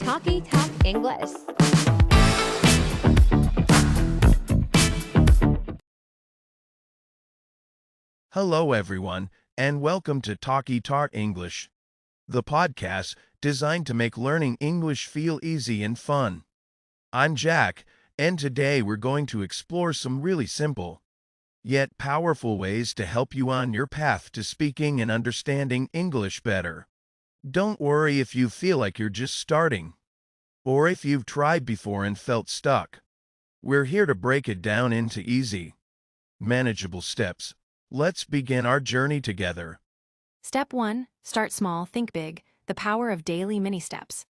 Talkie Talk English. Hello, everyone, and welcome to Talkie Talk English, the podcast designed to make learning English feel easy and fun. I'm Jack, and today we're going to explore some really simple, yet powerful ways to help you on your path to speaking and understanding English better. Don't worry if you feel like you're just starting, or if you've tried before and felt stuck. We're here to break it down into easy, manageable steps. Let's begin our journey together. Step 1. Start small, think big. The power of daily mini steps.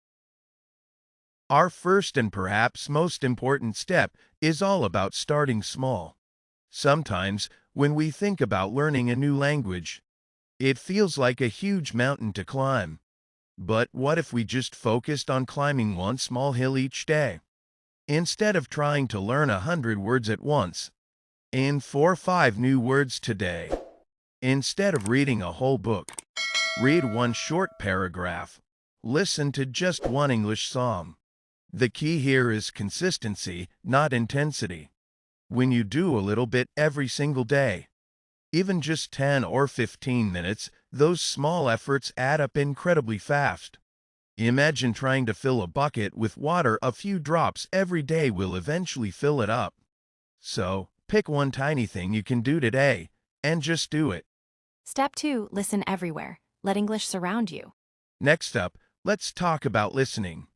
Our first and perhaps most important step is all about starting small. Sometimes, when we think about learning a new language, it feels like a huge mountain to climb. But what if we just focused on climbing one small hill each day? Instead of trying to learn 100 words at once, in 4 or 5 new words today. Instead of reading a whole book, read one short paragraph. Listen to just one English song. The key here is consistency, not intensity. When you do a little bit every single day, even just 10 or 15 minutes, those small efforts add up incredibly fast. Imagine trying to fill a bucket with water. A few drops every day will eventually fill it up. So, pick one tiny thing you can do today, and just do it. Step 2. Listen everywhere. Let English surround you. Next up, let's talk about listening.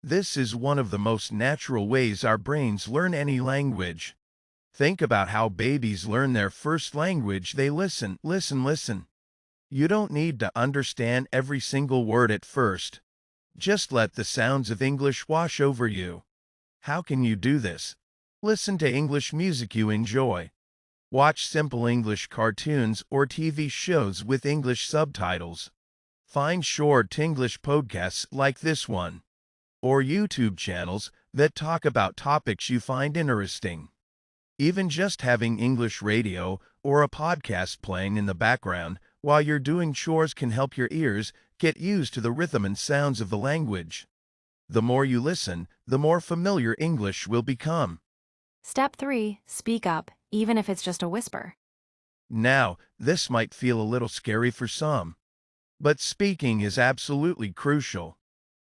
This is one of the most natural ways our brains learn any language. Think about how babies learn their first language. They listen, listen, listen. You don't need to understand every single word at first. Just let the sounds of English wash over you. How can you do this? Listen to English music you enjoy. Watch simple English cartoons or TV shows with English subtitles. Find short English podcasts like this one, or YouTube channels that talk about topics you find interesting. Even just having English radio or a podcast playing in the background while you're doing chores can help your ears get used to the rhythm and sounds of the language. The more you listen, the more familiar English will become. Step 3. Speak up, even if it's just a whisper. Now, this might feel a little scary for some, but speaking is absolutely crucial.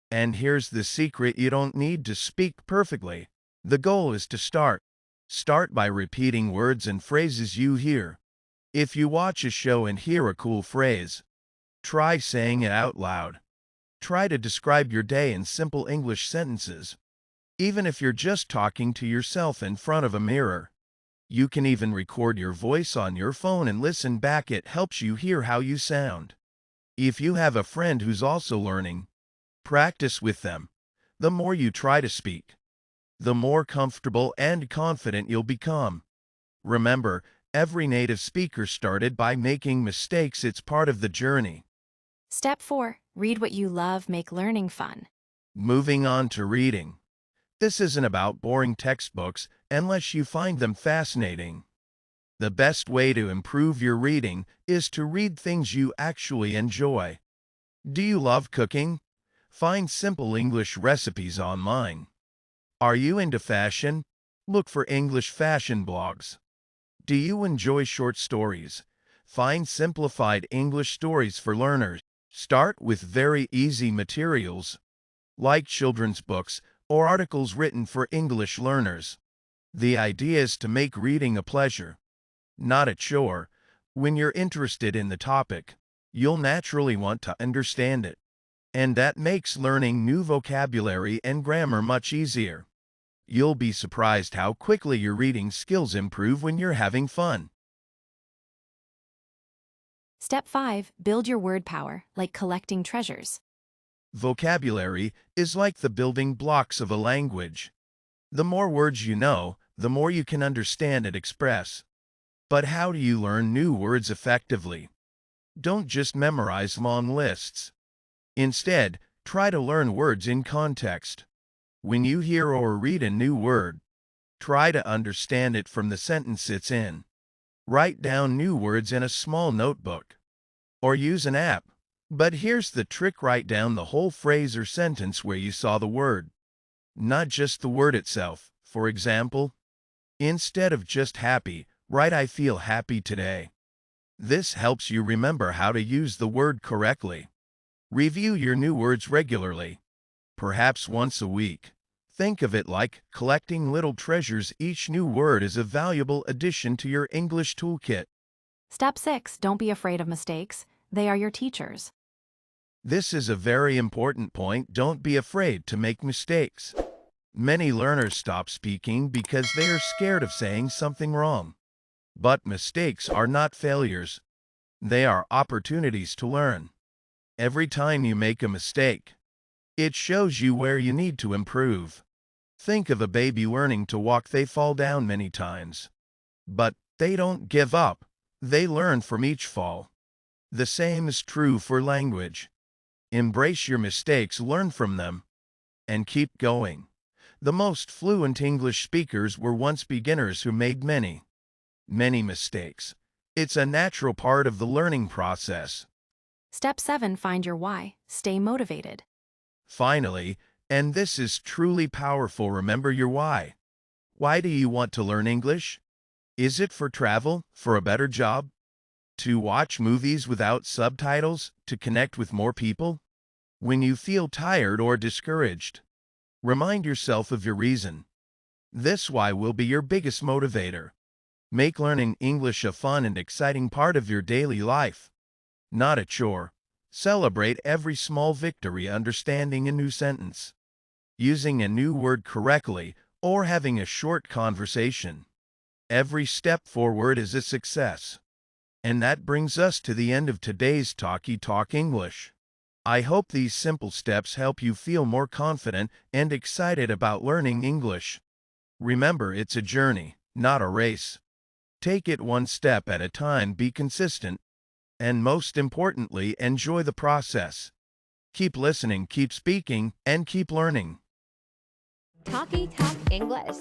And here's the secret: you don't need to speak perfectly. The goal is to start. Start by repeating words and phrases you hear. If you watch a show and hear a cool phrase, try saying it out loud. Try to describe your day in simple English sentences. Even if you're just talking to yourself in front of a mirror, you can even record your voice on your phone and listen back. It helps you hear how you sound. If you have a friend who's also learning, practice with them. The more you try to speak, the more comfortable and confident you'll become. Remember, every native speaker started by making mistakes. It's part of the journey. Step 4. Read what you love. Make learning fun. Moving on to reading. This isn't about boring textbooks unless you find them fascinating. The best way to improve your reading is to read things you actually enjoy. Do you love cooking? Find simple English recipes online. Are you into fashion? Look for English fashion blogs. Do you enjoy short stories? Find simplified English stories for learners. Start with very easy materials, like children's books or articles written for English learners. The idea is to make reading a pleasure, not a chore. When you're interested in the topic, you'll naturally want to understand it, and that makes learning new vocabulary and grammar much easier. You'll be surprised how quickly your reading skills improve when you're having fun. Step 5. Build your word power, like collecting treasures. Vocabulary is like the building blocks of a language. The more words you know, the more you can understand and express. But how do you learn new words effectively? Don't just memorize long lists. Instead, try to learn words in context. When you hear or read a new word, try to understand it from the sentence it's in. Write down new words in a small notebook, or use an app. But here's the trick: write down the whole phrase or sentence where you saw the word, not just the word itself. For example, instead of just happy, write I feel happy today. This helps you remember how to use the word correctly. Review your new words regularly, perhaps once a week. Think of it like collecting little treasures. Each new word is a valuable addition to your English toolkit. Step 6. Don't be afraid of mistakes. They are your teachers. This is a very important point. Don't be afraid to make mistakes. Many learners stop speaking because they are scared of saying something wrong. But mistakes are not failures. They are opportunities to learn. Every time you make a mistake, it shows you where you need to improve. Think of a baby learning to walk. They fall down many times, but they don't give up. They learn from each fall. The same is true for language. Embrace your mistakes, learn from them, and keep going. The most fluent English speakers were once beginners who made many mistakes. It's a natural part of the learning process. Step 7. Find your why. Stay motivated. Finally, and this is truly powerful, remember your why. Why do you want to learn English? Is it for travel, for a better job, to watch movies without subtitles, to connect with more people? When you feel tired or discouraged, remind yourself of your reason. This why will be your biggest motivator. Make learning English a fun and exciting part of your daily life, not a chore. Celebrate every small victory: understanding a new sentence, using a new word correctly, or having a short conversation. Every step forward is a success. And that brings us to the end of today's Talkie Talk English. I hope these simple steps help you feel more confident and excited about learning English. Remember, it's a journey, not a race. Take it one step at a time, be consistent, and most importantly, enjoy the process. Keep listening, keep speaking, and keep learning. Talkie Talk English.